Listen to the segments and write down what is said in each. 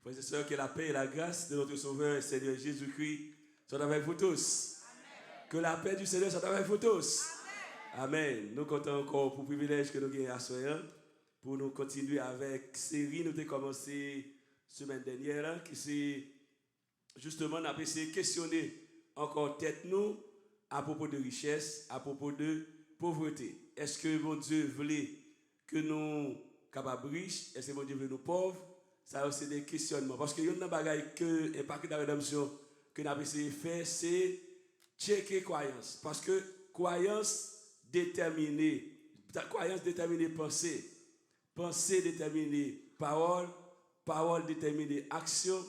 Frères et sœurs, que la paix et la grâce de notre Sauveur et Seigneur Jésus-Christ soient avec vous tous. Amen. Que la paix du Seigneur soit avec vous tous. Amen. Amen. Nous comptons encore pour le privilège que nous avons à soir pour nous continuer avec série. Nous avons commencé la semaine dernière qui c'est justement on a essayé de questionner encore tête nous à propos de richesse, à propos de pauvreté. Est-ce que mon Dieu voulait que nous capables riches? Est-ce que mon Dieu voulait nous pauvres? Ça c'est des questionnements. Parce qu'il y a une bagaille que l'impact de la rédemption que nous avons essayé de faire, c'est checker croyance. Parce que croyance détermine pensée. Pensée détermine parole. Parole détermine action.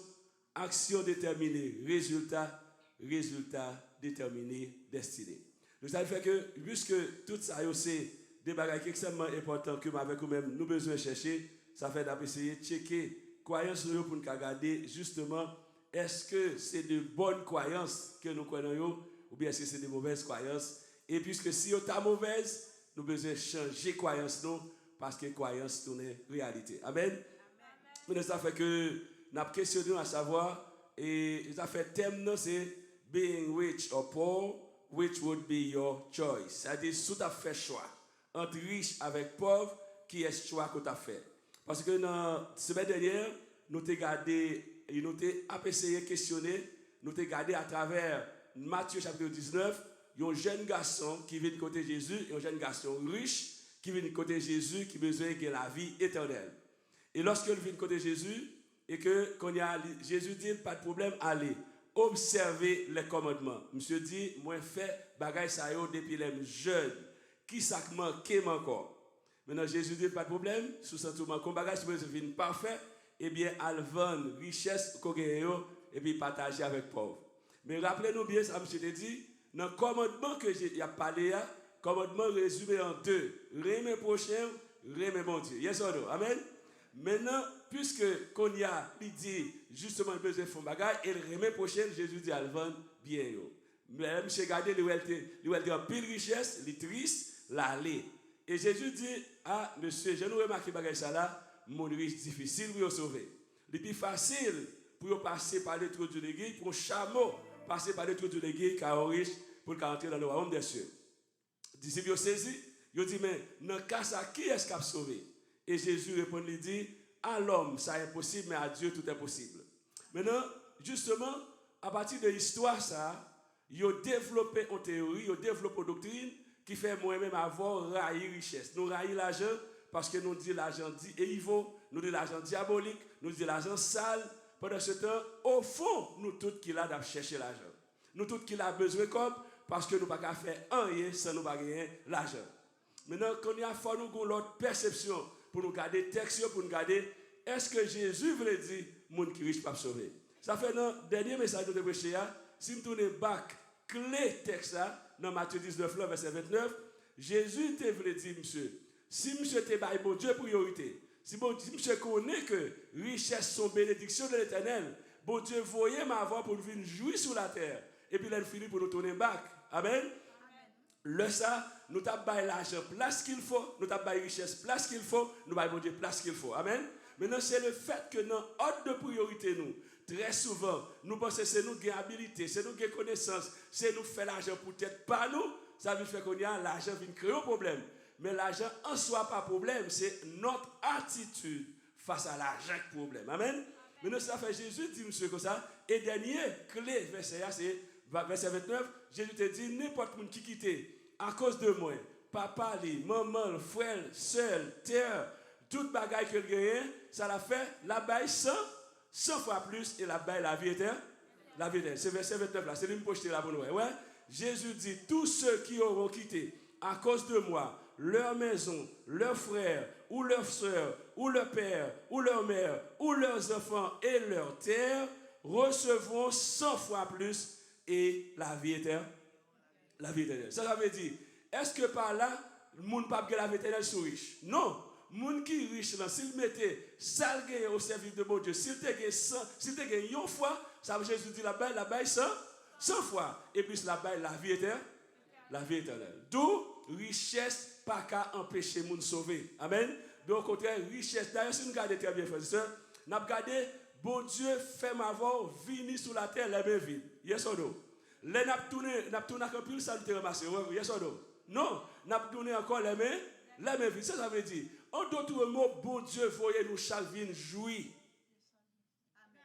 Action détermine résultat. Résultat déterminé destinée. Donc ça fait que, puisque tout ça, c'est des bagages extrêmement importants que avec nous-mêmes, nous besoin de chercher, ça fait d'essayer de checker croyances pour nous regarder justement, est-ce que c'est de bonnes croyances que nous croyons ou bien est-ce que c'est de mauvaises croyances? Et puisque si on est mauvaise, nous besoin de changer croyances nous parce que croyances tournent réalité. Amen. Mais ça fait que nous avons questionné à savoir, et ça fait thème, c'est being rich or poor, which would be your choice? C'est-à-dire, si tu as fait choix entre riche avec pauvre, qui est le choix que tu as fait? Parce que dans la semaine dernière, nous avons gardé, nous avons essayé de questionner, nous avons gardé à travers Matthieu chapitre 19, un jeune garçon qui vient de côté de Jésus, et un jeune garçon riche qui vient de côté de Jésus, qui a besoin de la vie éternelle. Et lorsqu'il vient de côté de Jésus, et que quand Jésus dit, pas de problème, allez. Observez les commandements. Monsieur dit, moi fait bagay sa yo depuis les jeunes. Qui ça manque encore? Maintenant Jésus dit pas de problème, sous sentiment comme bagay si vous venez parfait, eh bien alvan richesse qu'on gagne et puis partager avec pauvres. Mais rappelez-nous bien ça monsieur te dit, dans le commandement que il a parlé commandement résumé en deux, aimer prochain, aimer mon Dieu. Yes or no? Amen. Maintenant, puisque qu'on y a, il dit justement le besoin de faire bagage, et le remet prochaine, Jésus dit Alvan, bien yo. Mais monsieur gardé, il dit en pile richesse, il triste, l'aller. Et Jésus dit, ah monsieur, je nous remarque bagage ça là, mon riche difficile pour sauver. Le plus facile pour passer par le trou de l'église, pour un chameau passer par le trou de l'église, car un riche pour entrer dans le royaume des cieux. Disciples ont saisi, ils ont dit, mais dans le cas ça, qui est-ce qui a sauvé? Et Jésus répond, il dit, à l'homme, ça est impossible, mais à Dieu, tout est possible. Maintenant, justement, à partir de l'histoire, ça, ils ont développé une théorie, ils ont développé une doctrine qui fait moi-même avoir raillé richesse. Nous raillons l'argent parce que nous disons l'argent évil, nous disons l'argent diabolique, nous disons l'argent sale. Pendant ce temps, au fond, nous tous qui là d'abord chercher l'argent. Nous tous qui là besoin comme parce que nous ne pouvons pas faire rien sans nous pas gagner l'argent. Maintenant, quand il y a faut nous avons l'autre perception pour nous garder texte, pour nous garder, est-ce que Jésus voulait dire, monde qui riche pas sauver? Ça fait dans le dernier message de prêcher, si nous tournons back, clé texte dans Matthieu 19, verset 29, Jésus te voulait dire, monsieur, si monsieur te baille bon Dieu priorité, si monsieur connaît que richesse sont bénédiction de l'éternel, bon Dieu voyez m'avoir pour venir jouir sur la terre, et puis là il finit pour nous tourner back. Amen. Le ça, nous t'avons l'argent place qu'il faut, nous t'avons richesse place qu'il faut, nous avons Dieu place qu'il faut. Amen. Maintenant, c'est le fait que dans l'ordre de priorité, nous, très souvent, nous pensons que c'est nous qui avons habilité, c'est nous qui avons connaissance, c'est nous qui faisons l'argent peut-être pas nous, ça veut faire qu'on y a l'argent qui crée un problème. Mais l'argent en soi pas problème, c'est notre attitude face à l'argent qui problème. Amen. Maintenant, ça fait Jésus dit, monsieur, comme ça, et dernier clé, verset, c'est verset 29, Jésus te dit, n'importe qui qui quitte à cause de moi, papa, maman, frère, soeur, terre, toute bagaille que gagne, ça l'a fait, la baille 100 fois plus, et la baille la vie éternelle. La vie éternelle. C'est verset 29 là, c'est lui me projeter là pour nous. Ouais. Jésus dit, tous ceux qui auront quitté à cause de moi, leur maison, leurs frères, ou leurs soeurs, ou leur père, ou leur mère, ou leurs enfants et leur terre, recevront 100 fois plus et la vie éternelle. La vie éternelle. Ça veut dire, est-ce que par là, le monde ne peut pas la vie éternelle sont riches? Non. Le monde qui est riche, s'il mettait ça au service de mon Dieu, s'il te gagne une fois, ça veut Jésus dit la baille 100 fois. Et puis la baille la vie éternelle. La vie éternelle. D'où richesse pas qu'à empêcher le monde sauver. Amen. Donc au contraire, richesse. D'ailleurs, si nous regardons très bien, frères et sœurs, nous avons regardé bon Dieu fait m'avoir venir sur la terre les mains vides. Yes or no? Les n'a tourné en pile, ça nous te ramassé. Yes or no? Non, n'a tourné encore les mains vides. Ça veut dire, en d'autres mots, bon Dieu, voyez nous chaque vie jouir.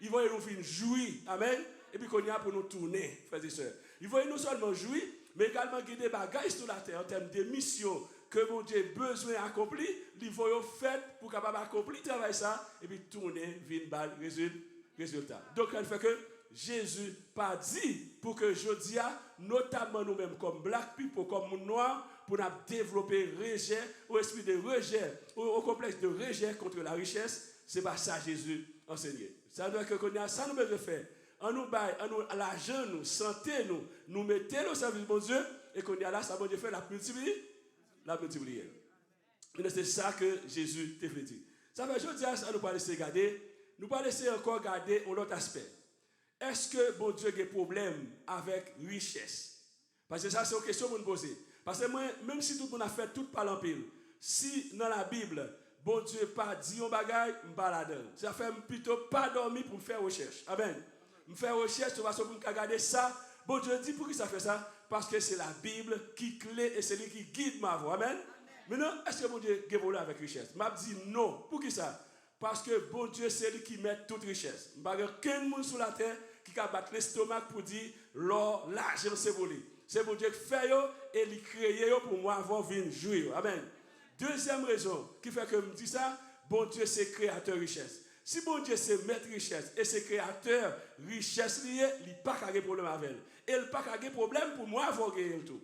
Il voyait nous faire jouir. Amen. Et puis qu'on y a pour nous tourner, frères et sœurs. Il voyait nous seulement jouir, mais également qu'il y a des bagages sur la terre en termes de mission que mon Dieu a besoin d'accomplir. Il voyait fait pour capable accomplir travail ça et puis tourner, venir résultat. Donc, il fait que Jésus pas dit pour que je dis, notamment nous-mêmes comme black people, comme noirs, pour nous développer rejet, au esprit de rejet, au complexe de rejet contre la richesse. C'est pas ça Jésus enseignait. Ça doit que ça nous besoin faire. En nous bail, l'argent, nous, santé, nous mettons au service de bon Dieu et qu'on y a là, ça bon Dieu fait la multiplier. Mais c'est ça que Jésus t'a fait dire. Ça veut dire ça nous pas laisser garder, nous pas laisser encore garder un autre aspect. Est-ce que bon Dieu a des problèmes avec richesse? Parce que ça c'est une question que je me pose. Parce que moi, même si tout le monde a fait tout par l'empile, si dans la Bible bon Dieu pas dit un bagage, je ne pas la donne. Ça fait plutôt pas dormir pour me faire recherche. Amen. Me faire recherche de façon pour me regarder ça. Bon Dieu dit pour qui ça fait ça? Parce que c'est la Bible qui clé et c'est lui qui guide ma voie. Amen. Maintenant, est-ce que bon Dieu a volé avec richesse? M'a dit non. Pour qui ça? Parce que bon Dieu c'est lui qui met toute richesse. Il n'y a aucun monde sur la terre qui a battu l'estomac pour dire l'or, l'argent c'est volé. C'est bon Dieu qui fait et il crée pour moi avoir venir jouir. Amen. Deuxième raison qui fait que je me dis ça, bon Dieu c'est créateur richesse. Si bon Dieu c'est maître richesse et c'est créateur richesse lié, il n'y a pas de problème avec elle. Et il n'y a pas de problème pour moi avoir gagné tout.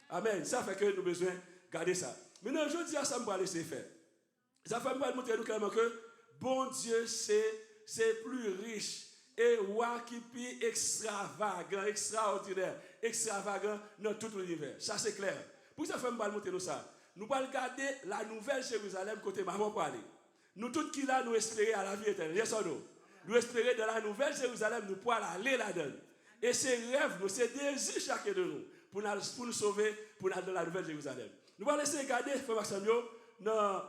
Amen. Ça fait que nous avons besoin de garder ça. Maintenant, je dis à ça, je vais laisser faire. Ça fait me montrer nous clairement que bon Dieu c'est plus riche et roi qui est extravagant, extraordinaire, extravagant dans tout l'univers. Ça c'est clair. Pour ça fait me montrer nous ça. Nous allons regarder la nouvelle Jérusalem côté maman pour aller. Nous tous qui là nous espérer à la vie éternelle. Yes or no? Nous espérer dans la nouvelle Jérusalem nous pourrons aller là-dedans. Et ces rêves, nous, ces désirs chacun de nous pour nous sauver, pour aller dans la nouvelle Jérusalem. Nous allons laisser regarder, frère Maxime, dans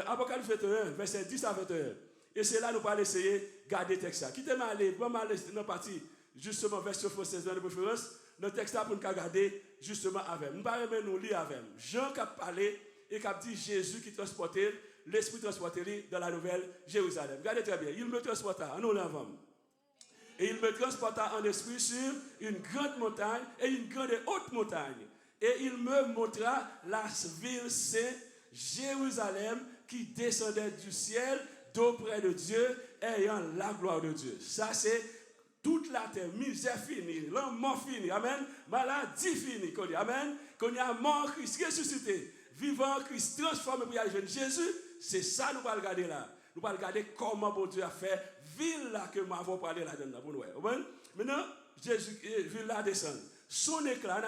Apocalypse 21, verset 10 à 21. Et c'est là que nous allons essayer de garder le texte. Quittez-moi aller, vraiment aller dans la partie, justement, verset française de préférence, dans le texte pour nous garder justement avec. Nous allons nous lire avec. Jean qui a parlé et qui a dit Jésus qui transportait, l'Esprit transporté dans la nouvelle Jérusalem. Regardez très bien, il me transporta, nous l'avons. Et il me transporta en esprit sur une grande montagne et une grande et haute montagne. Et il me montra la ville sainte, Jérusalem, qui descendait du ciel d'auprès de Dieu, ayant la gloire de Dieu. Ça, c'est toute la terre, misère finie, la mort finie, amen, maladie finie, qu'on dit, amen, qu'on y a mort Christ ressuscité, vivant Christ transformé pour y aller Jésus, c'est ça nous allons regarder là. Nous allons regarder comment bon Dieu a fait ville là que nous avons parlé là-dedans. Maintenant, Jésus, ville là descend. Son éclat,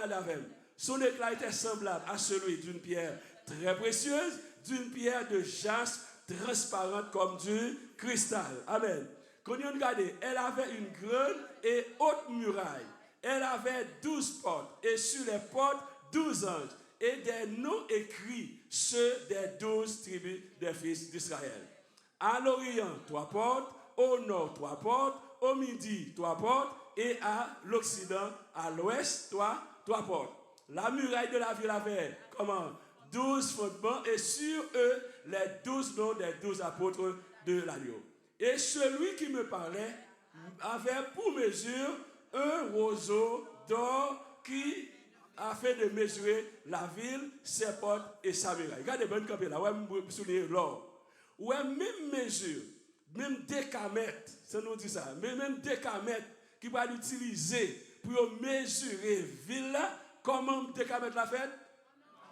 son éclat était semblable à celui d'une pierre très précieuse, d'une pierre de jaspe transparente comme du cristal. Amen. Quand on regarde, elle avait une grande et haute muraille. Elle avait 12 portes et sur les portes 12 anges et des noms écrits, ceux des 12 tribus des fils d'Israël. À l'Orient, 3 portes, au nord, 3 portes, au midi, 3 portes et à l'Occident, à l'ouest, 3 portes. La muraille de la ville avait comment 12 fondements et sur eux les 12 noms des 12 apôtres de l'agneau. Et celui qui me parlait avait pour mesure un roseau d'or qui a fait de mesurer la ville, ses portes et sa muraille. Regardez bien campé là, ouais, me souligner l'or. Ouais, même mesure, même décamètre, ça nous dit ça, mais même décamètre qui va l'utiliser pour mesurer ville là, comment décamètre la fête?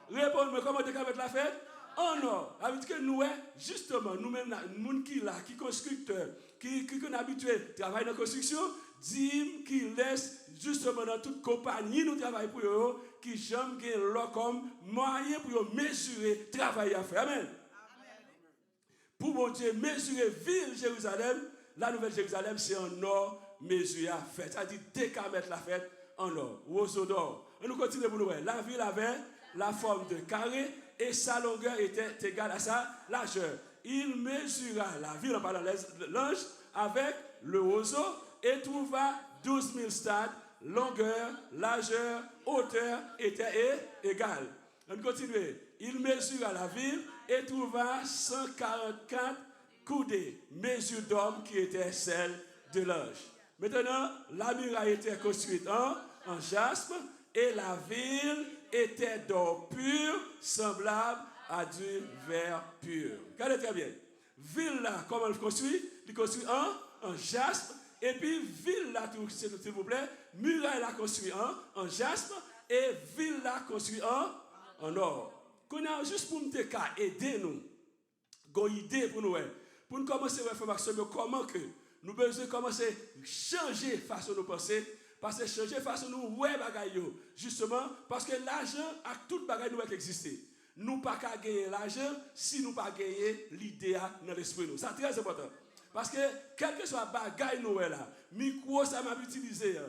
Répondez-moi, comment décamètre la fête? En or. Ça veut dire que nous, justement, nous-mêmes, nous qui là, qui constructeurs, qui sont habitués à travailler dans la construction, disent qui laissent justement dans toute compagnie, nous travaillons pour eux, qui jamais l'or comme moyen pour mesurer, travailler à faire. Amen. Pour mon Dieu, mesurer ville Jérusalem, la nouvelle Jérusalem, c'est en or mesuré à faire. C'est-à-dire décamètre la fête en or, roseau d'or. Et nous continuons pour nous. La ville avait la forme de carré et sa longueur était égale à sa largeur. Il mesura la ville, en parlant de l'ange, avec le roseau et trouva 12 000 stades, longueur, largeur, hauteur étaient égales. On continue. Il mesura la ville et trouva 144 coudées, mesure d'homme qui était celle de l'ange. Maintenant, la muraille était construite en jaspe et la ville était d'or pur, semblable à du verre pur. Regardez très bien. Ville là, comment elle construit? Il construit en jaspe. Et puis, ville là, s'il vous plaît, muraille là construit en jaspe. Et ville là construit en or. Qu'on a juste pour nous aider nous, une idée pour nous, pour nous commencer à faire comment que nous devons commencer à changer façon de penser, parce que changer façon de nous bagaille justement parce que l'argent a toute bagaille nous exister. Nous pas qu'à gagner l'argent si nous pas gagner l'idée dans l'esprit nous. Ça très important. Parce que quel que soit bagaille nous là, micro ça m'a utilisé,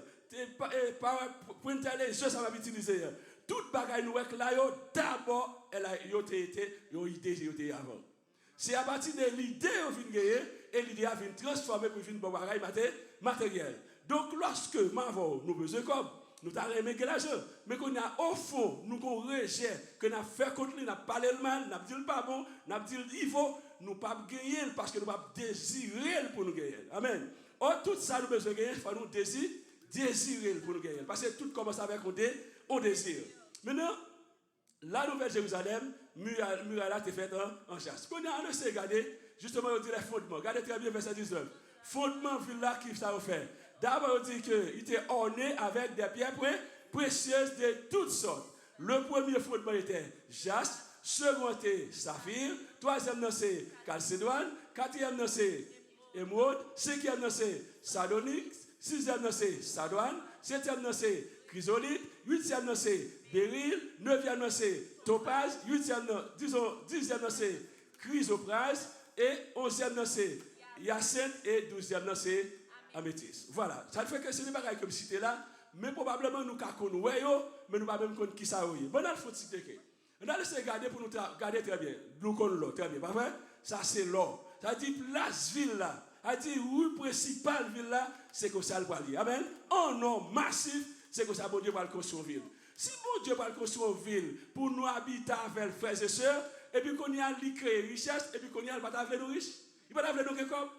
printer les yeux ça m'a utilisé. Toute bagaille nous là d'abord elle a été idée avant. C'est à partir de l'idée qu'on vient gagner et l'idée a vient transformer pour une bagaille matérielle. Donc lorsque nous avons besoin comme nous avons aimé l'argent, mais qu'on a au fond, nous avons rejet, que nous avons fait contre lui, nous avons parlé le mal, nous avons dit le pas bon, nous avons dit il faut, nous ne pouvons pas gagner parce que nous ne pouvons pas désirer pour nous gagner. Amen. Or, tout ça, nous besoin de gagner, il faut nous désirer pour nous gagner. Parce que tout commence avec un désir. Maintenant, la nouvelle Jérusalem, muraille là, est faite en chasse. Quand on a essayé de regarder, justement, on dit les fondements. Regardez très bien verset 19. Fondement, ville là, qui ça a fait. D'abord, on dit qu'il était orné avec des pierres précieuses de toutes sortes. Le premier fondement était jaspe, second était saphir, troisième c'est calcédoine, quatrième c'est émeraude, cinquième c'est sardonyx, sixième c'est sardoine, septième c'est chrysolite, huitième c'est béryl, neuvième c'est topaz, dixième c'est chrysoprase et onzième c'est hyacinthe et douzième c'est améthyste. Voilà, ça fait que c'est des bagages comme cité là, mais probablement nous connaissons, mais nous ne savons pas qui ça est. Bon, il faut citer. On a laissé regarder pour nous regarder très bien. Nous connaissons l'or, très bien, pas vrai? Ça c'est l'or. Ça dit place ville là, ça dit rue principale ville là, c'est que ça le va lier. Amen. En nom massif, c'est que ça bon Dieu va le construire en ville. Si bon Dieu va le construire en ville pour nous habiter avec frères et sœurs, et puis qu'on y a créé richesse, et puis qu'on y a le bataille nous riches, il va nous nous comme.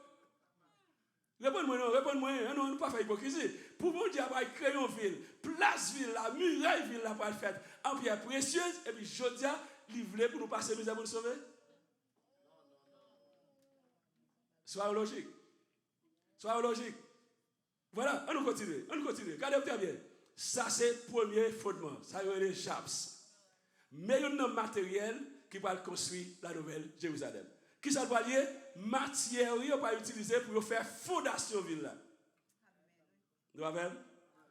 Réponds-moi, non, on ne pas faire hypocrisie. Pour mon Dieu, avoir créé une ville, place ville, la muraille ville, la pour faire en pierre précieuse, et puis Jodia, livré pour nous passer misère pour nous sauver. Sois logique. Voilà, on continue. Regardez très bien. Ça, c'est le premier fondement. Ça, c'est les JAPS. Mais il y a un matériel qui va construire la nouvelle Jérusalem. Qui ça va lier? Matière, on va utiliser pour faire fondation ville là. Nous avons?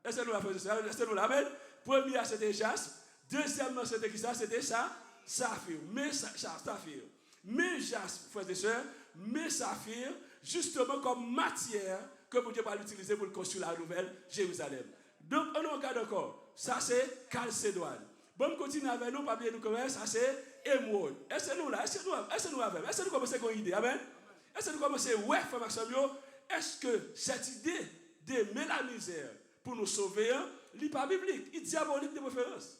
Est-ce que nous avons fait ça? Est-ce que nous l'avons? Premier, c'était jaspe. Deuxièmement, c'était qui ça? C'était ça? Saphir. Mais saphir. Mais jaspe, frères et sœurs, mais saphir, justement comme matière que vous devez utiliser pour construire la nouvelle Jérusalem. Donc, on regarde encore. Ça, c'est calcédoine. Bon, on continue avec nous, pas bien nous connaître. Ça, c'est émeraude. Est-ce que nous là? Est-ce que nous commençons à avoir une idée? Amen? Est-ce que nous commençons à ouais, frère Maxime, est-ce que cette idée d'aimer la misère pour nous sauver, il n'est pas biblique, il est diabolique de préférence.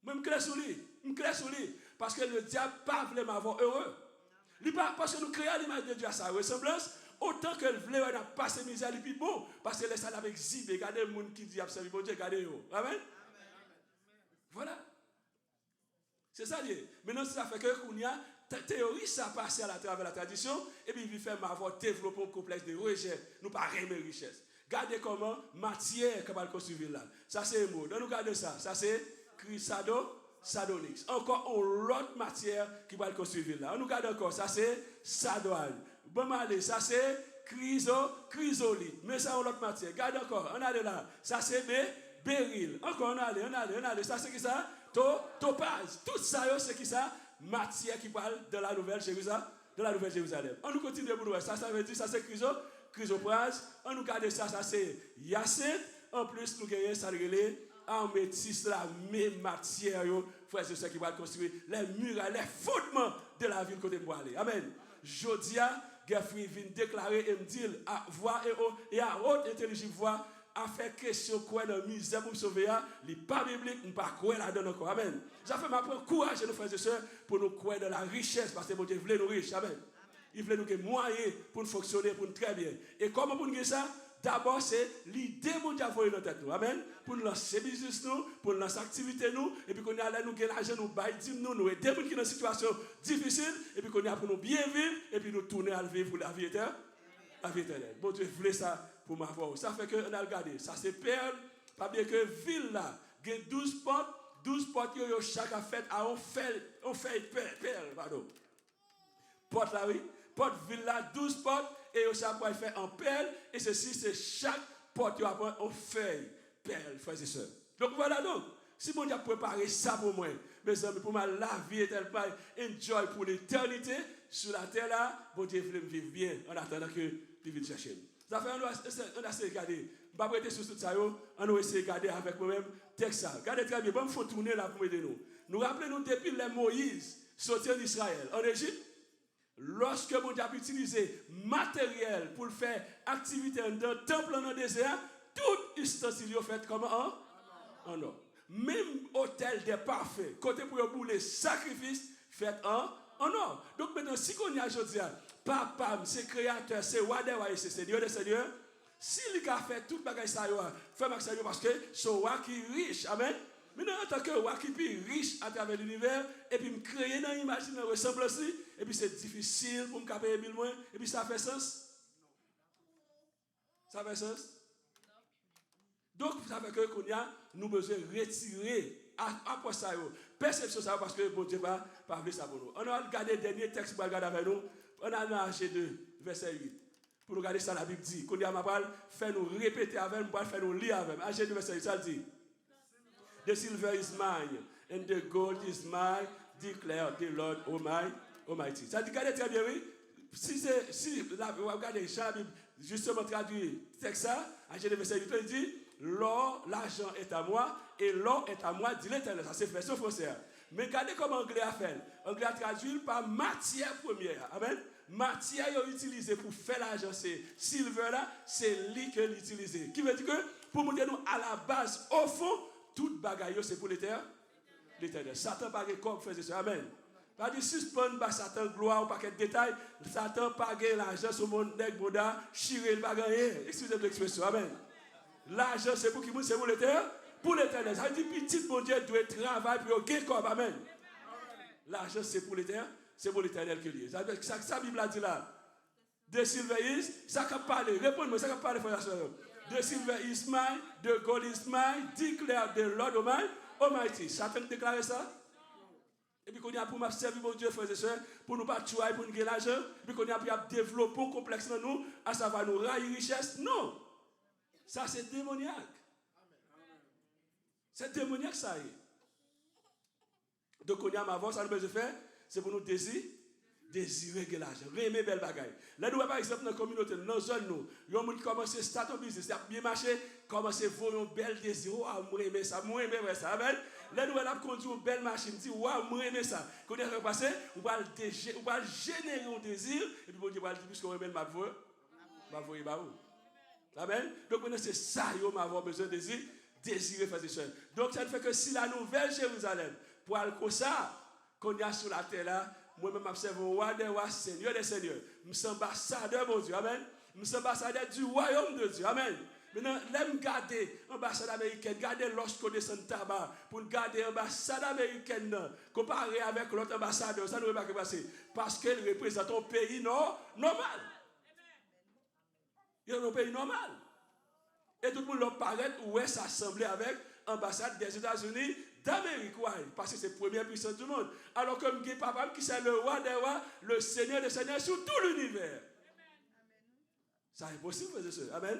Moi, je me classe sur lui. Parce que le diable ne pas vraiment avoir heureux. Parce que nous créons l'image de Dieu à sa ressemblance, autant que le voulait passer misère, il est bon. Parce que ça l'avait exhibé. Regardez le monde qui dit absolument bon Dieu, regardez-le. Amen? Voilà. C'est ça, dit. Maintenant, ça fait que qu'on y a théorie, ça passe à travers la tradition, et puis il fait avoir développé un complexe de rejet. Nous pas aimer richesse. Regardez comment matière que va construire là. Ça c'est un mot. Donc nous regardons ça. Ça c'est sardonyx. Encore une autre matière qui va construire là. On nous regarde encore. Ça c'est sardoine. Bon allez, ça c'est chrysolite. Mais ça on l'autre matière. Regarde encore. On a là. Ça c'est béryl. Encore on a. Ça c'est qui ça? Topaz. Tout ça c'est qui ça? Matière qui parle de la nouvelle Jérusalem. On nous continue pour nous. Ça veut dire ça c'est chrysoprase. On nous garde ça c'est hyacinthe. En plus nous gagnons ça en métis la même matière frères et sœurs qui va construire les murailles, les fondements de la ville côté de aller. Amen. Jodia, Geoffrey vient déclarer et me dire, à voix et à haute intelligible voix, à faire question quoi dans la misère pour me sauver, les pas biblique, nous pas quoi là-dedans encore. Amen. Ça fait m'apprendre courage, nos frères et sœurs, pour nous croire dans la richesse, parce que mon Dieu voulait nous riches. Amen. Il voulait nous donner moyens pour nous fonctionner, pour nous très bien. Et comment pour nous faire ça? D'abord, c'est l'idée mon Dieu a dans notre tête. Amen. Pour nous lancer business, nous, pour nous lancer activité, nous, et puis qu'on a là, nous gagner l'argent, nous bailler, nous aider les gens qui sont dans une situation difficile, et puis qu'on a pour nous bien vivre, et puis nous tourner à vivre pour la vie éternelle. La vie éternelle. Bon Dieu voulait ça pour m'avoir. Ça fait qu'on a regardé. Ça c'est perle. Pas bien que ville là, il y a 12 portes. 12 portes, chaque a fait à on fait perle, pardon. Porte là, oui. Porte ville là, 12 portes. Et chaque fois, il fait en perle. Et ceci, c'est chaque porte, on fait perle, frères et sœurs. Donc voilà donc. Si mon Dieu a préparé ça pour moi, mes amis, pour moi, la vie est elle pas enjoy pour l'éternité sur la terre là, bon Dieu veut me vivre bien en attendant que Dieu vienne chercher. Ça fait on a essayé de regarder. Je ne vais pas prêter sur tout ça, on a essayé de regarder avec moi-même texte ça. Regardez très bien, bon, il faut tourner là pour aider nous. Nous rappelons depuis les Moïse sorti d'Israël en Égypte. Lorsque mon Dieu a utilisé matériel pour faire activité dans le temple dans le désert, toute ustensile est faite comme en or. Même hôtel des parfaits, côté pour bouler sacrifice, fait en or. Donc maintenant, si on y a aujourd'hui, papa, c'est créateur, c'est Wadewa, c'est Seigneur des Seigneurs, s'il a fait tout le bagage, fait ça parce que c'est roi qui est riche. Amen. Maintenant, en tant que roi qui est riche à travers l'univers, et puis me créer dans l'image, me ressemble aussi, et puis c'est difficile pour me payer 1000 moins, et puis ça fait sens. Ça fait sens? Donc, ça fait que nous besoin retirer après ça, perception ça, parce que bon Dieu va parler ça pour nous. On a regardé le dernier texte pour regarder avec nous. On a dans H2, verset 8. Pour nous regarder ça, la Bible dit. Qu'on y a ma parole, fait nous répéter avec nous, faire nous lire avec nous. H2, verset 8, ça dit. The silver is mine, and the gold is mine, declare the Lord Almighty. Ça dit, regardez très bien, oui. Si vous regardez la Bible, justement traduit texte ça, H2, verset 8, il dit. L'or, l'argent est à moi, et l'or est à moi, dit l'Éternel. Ça c'est version française. Mais regardez comment l'anglais a fait. L'anglais a traduit par matière première. Amen. Matière utilisée pour faire l'argent, c'est silver là, c'est lui que l'utiliser. Qui veut dire que pour montrer nous à la base, au fond, toute bagaille c'est pour l'Éternel. Satan pas comme faisait ça. Amen. Pas de suspendre par Satan gloire ou paquet de détails. Satan pas gagner l'argent sur mon nègre boda, chirer le bagaille. Excusez l'expression. Amen. L'argent, c'est pour qui? C'est pour l'Éternel. Pour l'Éternel. Ça dit, petit mon Dieu doit travailler pour gagner comme. Amen. L'argent, c'est pour l'Éternel. C'est pour l'Éternel que lui. Ça Bible a dit là. The silver is, ça qu'a parlé. Répondez-moi, ça qu'a parlé, frère et soeur. The silver is mine, the gold is mine, declare the Lord Almighty. Satan déclare ça? Et puis qu'on y a pour m'a servir mon Dieu, frères et sœurs, pour nous pas tuer, pour nous gagner l'argent, puis qu'on y a pour développer un complexe dans nous, à savoir nous railler richesse. Non. Ça, c'est démoniaque. C'est démoniaque, ça y est. Donc, on y a ma voix, ça nous besoin de faire, c'est pour nous désirer l'argent, aimer belle bagaille. Là, nous, par exemple, dans la communauté, dans la zone, nous, il y a des gens qui commencent à start un business, ça a bien marché, commencent à voir un bel désir, waouh, moi, aimer ça, moi, aimer ça. Amen. Là, nous, on a conduit une belle machine, dit, waouh, moi, aimer ça. Quand on est passé, on va générer un désir, et puis, on va dire, puisqu'on aime ma voix, Amen. Donc, maintenant, c'est ça, on va avoir besoin de désirer, frères et sœurs. Donc, ça ne fait que si la nouvelle Jérusalem, pour aller comme ça, qu'on y a sur la terre là, moi-même, j'observe le roi des rois, Seigneur des seigneurs. Je suis ambassadeur, mon Dieu. Amen. Je suis ambassadeur du royaume de Dieu. Amen. Maintenant, l'aime garder l'ambassade américaine, garder lorsqu'on descend de tabac, pour garder l'ambassade américaine, comparé avec l'autre ambassadeur, ça ne veut pas passer. Parce qu'elle représente un pays normal. Il y a un pays normal. Et tout le monde leur paraît où est s'assembler avec l'ambassade des États-Unis d'Amérique. Parce que c'est la première puissance du monde. Alors que mon papa, qui c'est le roi des rois, le Seigneur des seigneurs sur tout l'univers. Ça est possible, frères et sœurs. Amen.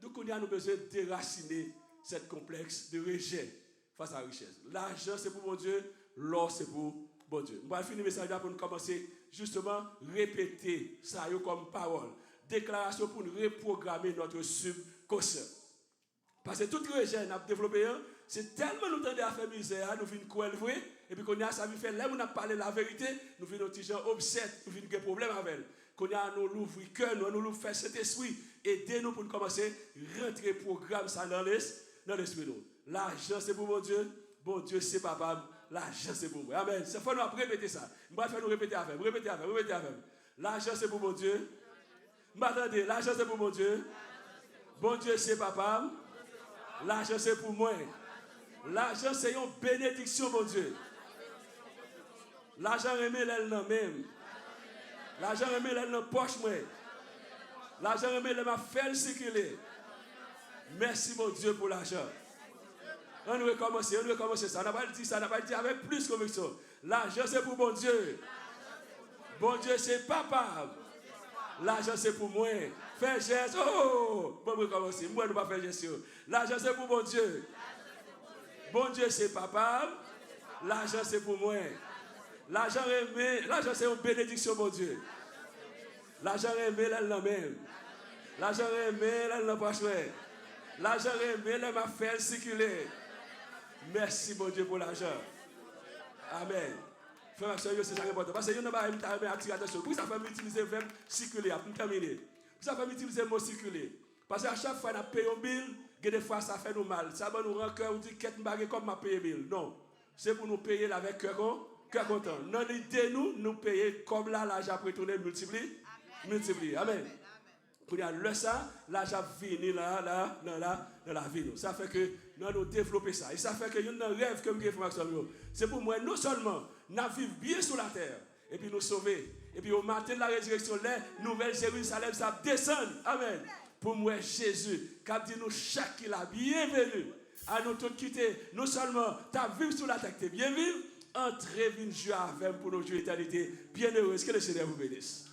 Donc, on a besoin de déraciner cette complexe de rejet face à la richesse. L'argent, c'est pour mon Dieu. L'or, c'est pour bon Dieu. On va finir le message là pour nous commencer justement répéter ça comme parole. Déclaration pour nous reprogrammer notre subconscient. Parce que toute rejet n'a développé, c'est tellement nous tendons à faire misère, nous venons quoi vrai, Et puis, quand on a ça, fait, là, on a parlé la vérité, nous venons des gens obsèdes, nous venons des problèmes avec elle. Quand on a nous l'ouvrir cœur, nous l'ouvrir faire cet esprit, aidez-nous pour commencer à rentrer programme ça dans l'esprit. L'argent, c'est pour mon Dieu. Bon Dieu, c'est papa. L'argent, c'est pour moi. Amen. C'est faut nous répéter ça. Je vais faire nous répéter avec. Répéter avec. L'argent, c'est pour mon Dieu. M'attendez, l'argent, c'est pour mon Dieu. Bon Dieu, c'est papa. L'argent, c'est pour moi. L'argent, c'est une bénédiction, mon Dieu. L'argent remet l'aile dans même. L'argent remet l'aile dans poche, moi. L'argent remet l'aile m'a fait circuler. Merci, mon Dieu, pour l'argent. On va recommencer ça. On n'a pas dit ça, on n'a pas dit avec plus de conviction. L'argent, c'est pour mon Dieu. Bon Dieu, c'est papa. L'argent, c'est pour moi. Fais geste. Oh! Bon, on va recommencer. Moi, je ne vais pas faire geste. L'argent, c'est pour mon Dieu. Bon Dieu, c'est papa. L'argent, c'est pour moi. L'argent, c'est une bénédiction, mon Dieu. L'argent, remet là même. L'argent, remet là dans poche. L'argent, remet là m'a fait circuler. Merci, mon Dieu, pour l'argent. Amen. Frère, c'est ça qui est important. Parce que vous n'avez pas attiré attention. Pour ça, il faut utiliser le verbe circuler pour terminer. Pour ça, il faut utiliser le mot circuler. Parce qu'à chaque fois, on a payé un bill, des fois, ça fait nous mal. Ça va nous rendre cœur, on dit qu'est-ce que comme m'a payé bill. Non. C'est pour nous payer avec cœur content. Non, l'idée, nous payer comme là, l'argent après tourner, multiplier. Amen. Pour le ça, l'argent vient là, dans la vie. Ça fait que nous développer ça. Et ça fait que nous avons un rêve comme Maxime. C'est pour moi, non seulement, nous vivons bien sur la terre, et puis nous sauver. Et puis au matin de la résurrection, la nouvelle Jérusalem, ça descend. Amen. Pour moi, Jésus, qui a dit nous chaque qui l'a bienvenue, à nous tous quitter, non seulement, tu as vécu sur la terre, tu es bien vivre, entrez, viens jouer avec pour nos jours éternité. Bienheureux, que le Seigneur vous bénisse.